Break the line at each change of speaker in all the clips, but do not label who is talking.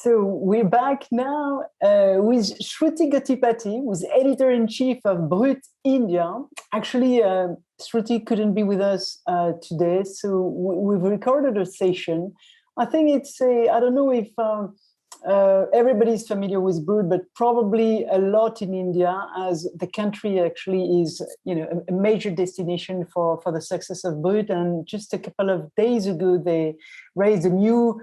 So we're back now with Shruti Gottipati, who's editor-in-chief of Brut India. Actually, Shruti couldn't be with us today, so we've recorded a session. I think it's I don't know if everybody's familiar with Brut, but probably a lot in India, as the country actually is, a major destination for the success of Brut. And just a couple of days ago, they raised a new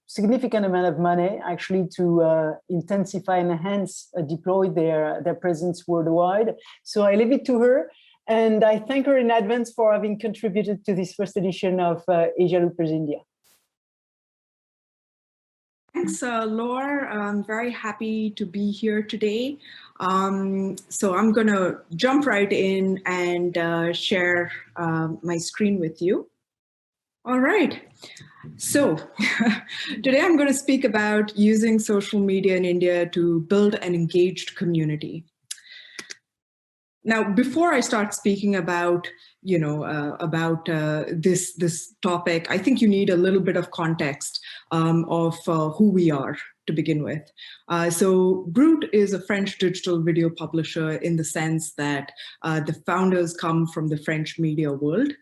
significant amount of money actually to intensify and enhance, deploy their presence worldwide. So I leave it to her, and I thank her in advance for having contributed to this first edition of Asia Loopers India.
Thanks, Laure. I'm very happy to be here today. So I'm going to jump right in and share my screen with you. All right. So today I'm going to speak about using social media in India to build an engaged community. Now, before I start speaking about, this topic, I think you need a little bit of context of who we are to begin with. So Brut is a French digital video publisher in the sense that the founders come from the French media world.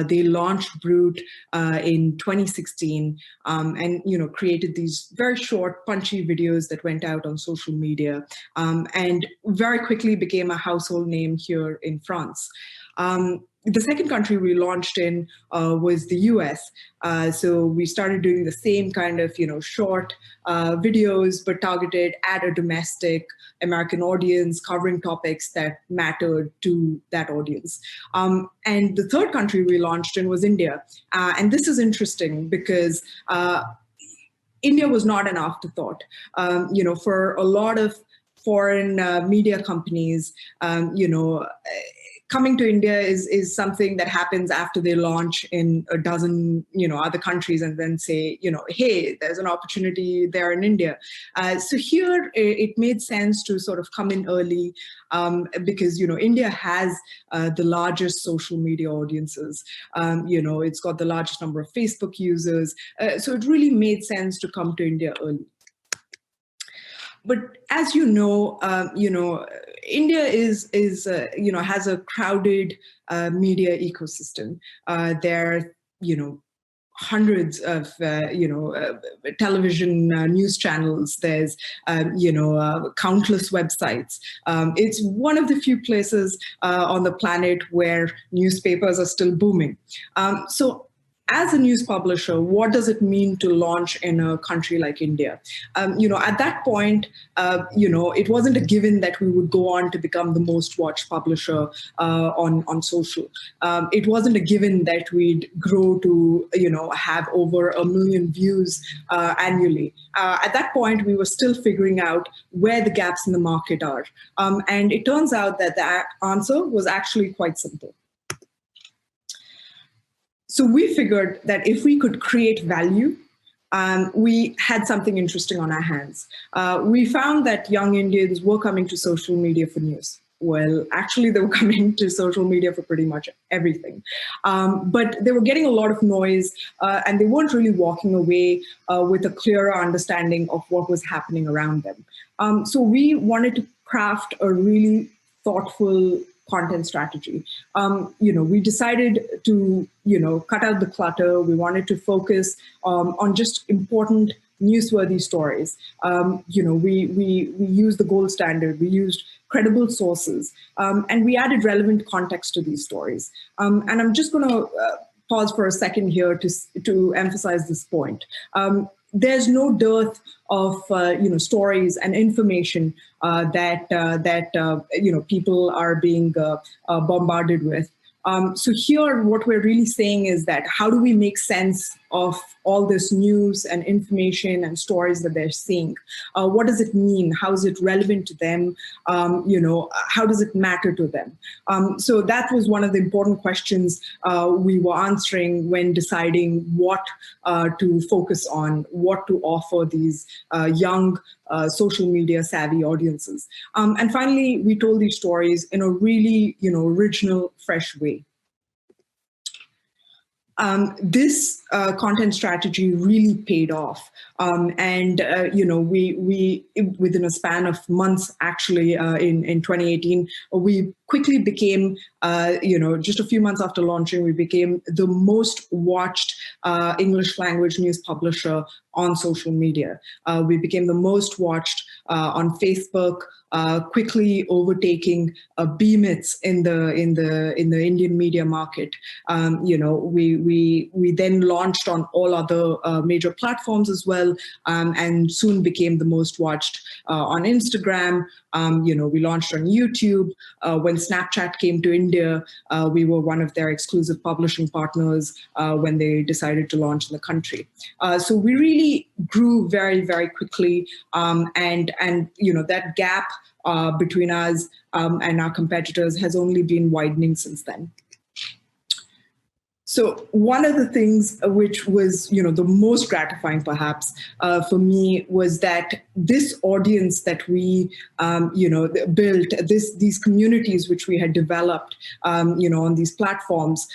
They launched Brut in 2016 and created these very short, punchy videos that went out on social media and very quickly became a household name here in France. The second country we launched in was the US. So we started doing the same kind of, short videos, but targeted at a domestic American audience, covering topics that mattered to that audience. And the third country we launched in was India. And this is interesting because India was not an afterthought. For a lot of foreign media companies, coming to India is something that happens after they launch in a dozen, other countries and then say, hey, there's an opportunity there in India. So here it made sense to sort of come in early because, India has the largest social media audiences. It's got the largest number of Facebook users. So it really made sense to come to India early. But as you know, India has a crowded media ecosystem. There are, hundreds of, television news channels. There's, countless websites. It's one of the few places on the planet where newspapers are still booming. So as a news publisher, what does it mean to launch in a country like India? At that point, it wasn't a given that we would go on to become the most watched publisher on social. It wasn't a given that we'd grow to, have over 1 million views annually. At that point, we were still figuring out where the gaps in the market are. And it turns out that the answer was actually quite simple. So we figured that if we could create value, we had something interesting on our hands. We found that young Indians were coming to social media for news. Well, actually, they were coming to social media for pretty much everything. But they were getting a lot of noise, and they weren't really walking away with a clearer understanding of what was happening around them. So we wanted to craft a really thoughtful content strategy. We decided to, cut out the clutter. We wanted to focus on just important newsworthy stories. We used the gold standard. We used credible sources, and we added relevant context to these stories. And I'm just going to pause for a second here to emphasize this point. There's no dearth of stories and information that people are being bombarded with. So here, what we're really saying is that how do we make sense of all this news and information and stories that they're seeing? What does it mean? How is it relevant to them? How does it matter to them? So that was one of the important questions we were answering when deciding what to focus on, what to offer these young social media savvy audiences. And finally, we told these stories in a really, original, fresh way. This content strategy really paid off, we within a span of months, actually, in 2018, we quickly became, just a few months after launching, we became the most watched English language news publisher on social media. We became the most watched on Facebook, quickly overtaking BMITS in the Indian media market. We then launched on all other major platforms as well, and soon became the most watched on Instagram. We launched on YouTube. When Snapchat came to India, we were one of their exclusive publishing partners when they decided to launch in the country. So we really grew very, very quickly, and that gap between us and our competitors has only been widening since then. So one of the things which was, the most gratifying perhaps for me was that this audience that we, built, these communities which we had developed, on these platforms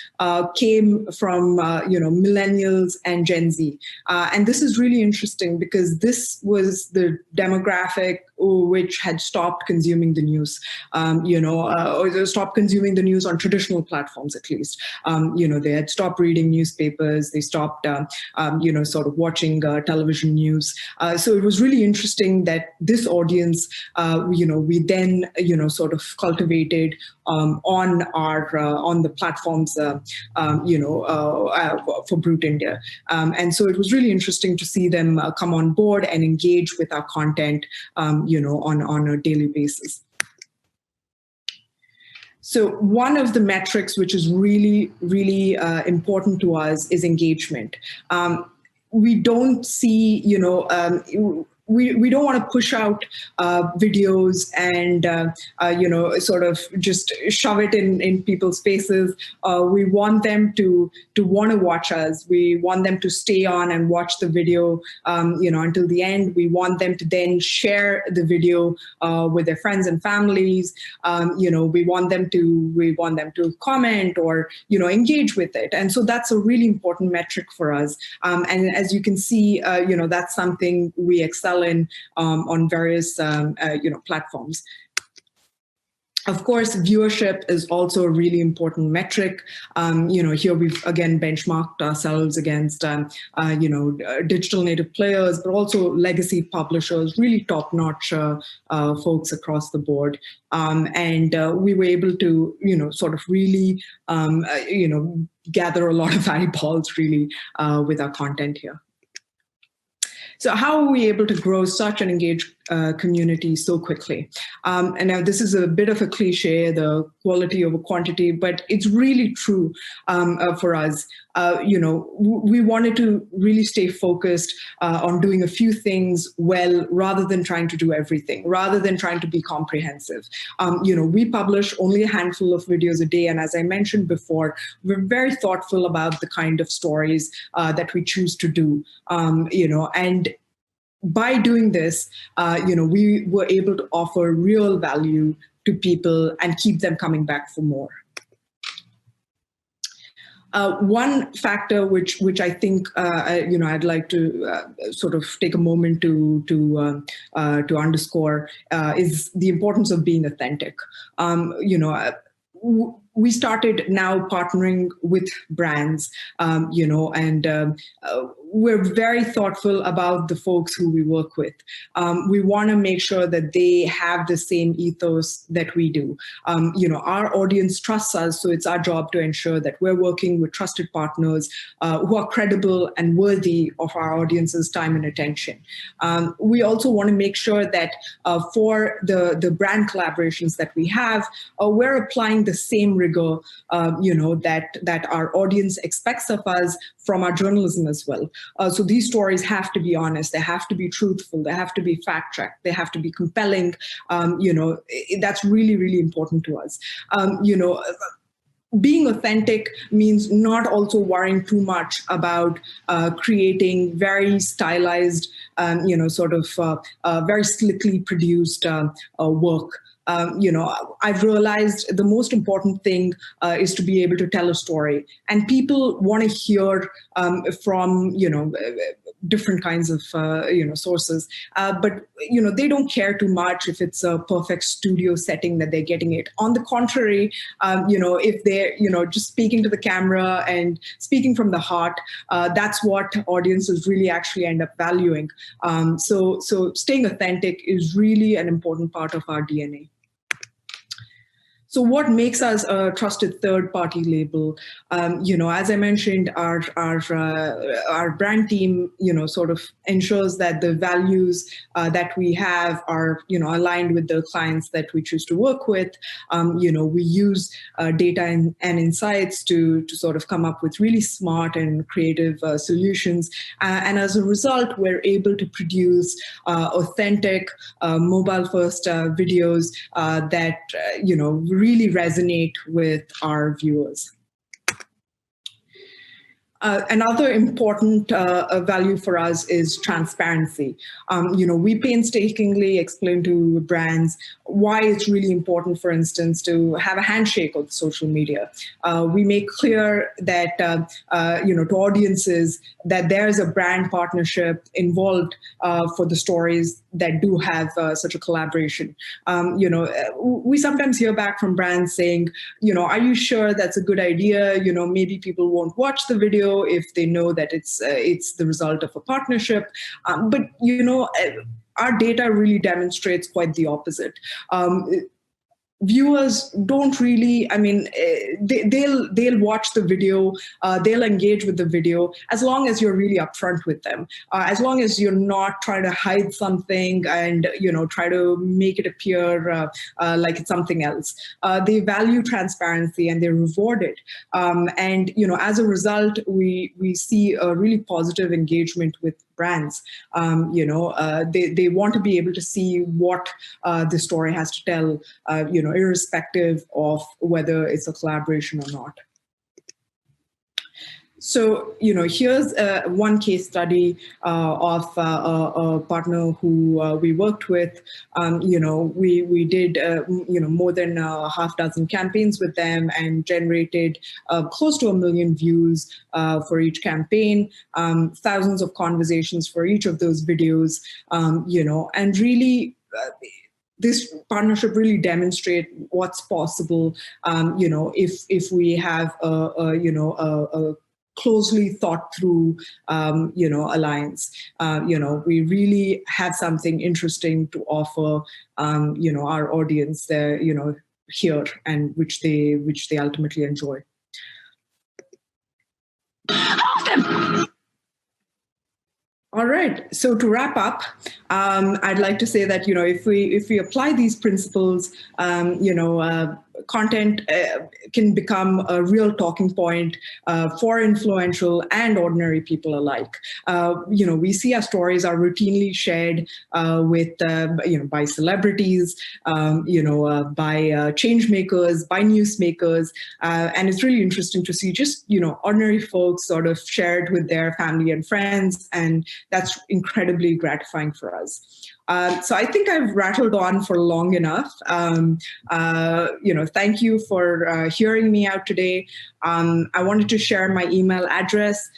came from, millennials and Gen Z. And this is really interesting because this was the demographic which had stopped consuming the news, or stopped consuming the news on traditional platforms, at least. They had stopped reading newspapers. They stopped, sort of watching television news. So it was really interesting that this audience, we then, sort of cultivated on the platforms, for Brut India. And so it was really interesting to see them come on board and engage with our content, on a daily basis. So one of the metrics which is really, really important to us is engagement. We don't see, we don't want to push out videos and, sort of just shove it in people's faces. We want them to want to watch us. We want them to stay on and watch the video, until the end. We want them to then share the video with their friends and families. We want them to comment or, engage with it. And so that's a really important metric for us. And as you can see, that's something we excel in on various platforms. Of course, viewership is also a really important metric. Here we've again benchmarked ourselves against digital native players, but also legacy publishers, really top-notch folks across the board. And we were able to sort of really gather a lot of eyeballs really with our content here. So how are we able to grow such an engaged community so quickly? And now this is a bit of a cliche, the quality over quantity, but it's really true for us. We wanted to really stay focused on doing a few things well, rather than trying to do everything, rather than trying to be comprehensive. We publish only a handful of videos a day. And as I mentioned before, we're very thoughtful about the kind of stories that we choose to do, and by doing this, we were able to offer real value to people and keep them coming back for more. One factor which I think I'd like to sort of take a moment to underscore is the importance of being authentic. We started now partnering with brands, and we're very thoughtful about the folks who we work with. We want to make sure that they have the same ethos that we do. Our audience trusts us, so it's our job to ensure that we're working with trusted partners who are credible and worthy of our audience's time and attention. We also want to make sure that for the brand collaborations that we have, we're applying the same rigor, that our audience expects of us from our journalism as well. So these stories have to be honest, they have to be truthful, they have to be fact-checked, they have to be compelling. That's really, really important to us. Being authentic means not also worrying too much about creating very stylized, very slickly produced work. I've realized the most important thing is to be able to tell a story, and people want to hear from different kinds of sources, but they don't care too much if it's a perfect studio setting that they're getting it. On the contrary, if they're just speaking to the camera and speaking from the heart, that's what audiences really actually end up valuing. So staying authentic is really an important part of our DNA. So what makes us a trusted third-party label? As I mentioned, our brand team, sort of ensures that the values that we have are, aligned with the clients that we choose to work with. We use data and insights to sort of come up with really smart and creative solutions. And as a result, we're able to produce authentic, mobile-first videos that, really resonate with our viewers. Another important value for us is transparency. We painstakingly explain to brands why it's really important, for instance, to have a handshake on social media. We make clear that, to audiences that there's a brand partnership involved for the stories that do have such a collaboration. We sometimes hear back from brands saying, are you sure that's a good idea? Maybe people won't watch the video if they know that it's the result of a partnership. But our data really demonstrates quite the opposite. Viewers don't really, they'll watch the video, they'll engage with the video as long as you're really upfront with them, as long as you're not trying to hide something and try to make it appear like it's something else. They value transparency and they reward it, and as a result, we see a really positive engagement with brands. They want to be able to see what the story has to tell, irrespective of whether it's a collaboration or not. So, here's one case study of a partner who we worked with. We did, more than a half dozen campaigns with them and generated close to 1 million views for each campaign, thousands of conversations for each of those videos, and really, this partnership really demonstrates what's possible, if we have a closely thought through, alliance. We really have something interesting to offer, our audience there, here, and which they ultimately enjoy. All right. So to wrap up, I'd like to say that if we apply these principles, content can become a real talking point for influential and ordinary people alike. We see our stories are routinely shared with by celebrities, by change makers, by newsmakers, and it's really interesting to see just ordinary folks sort of shared with their family and friends, and that's incredibly gratifying for us. So I think I've rattled on for long enough. Thank you for hearing me out today. I wanted to share my email address.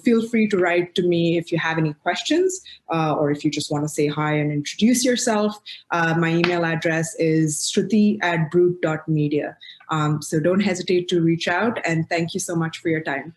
Feel free to write to me if you have any questions, or if you just want to say hi and introduce yourself. My email address is shruti@brut.media. So don't hesitate to reach out, and thank you so much for your time.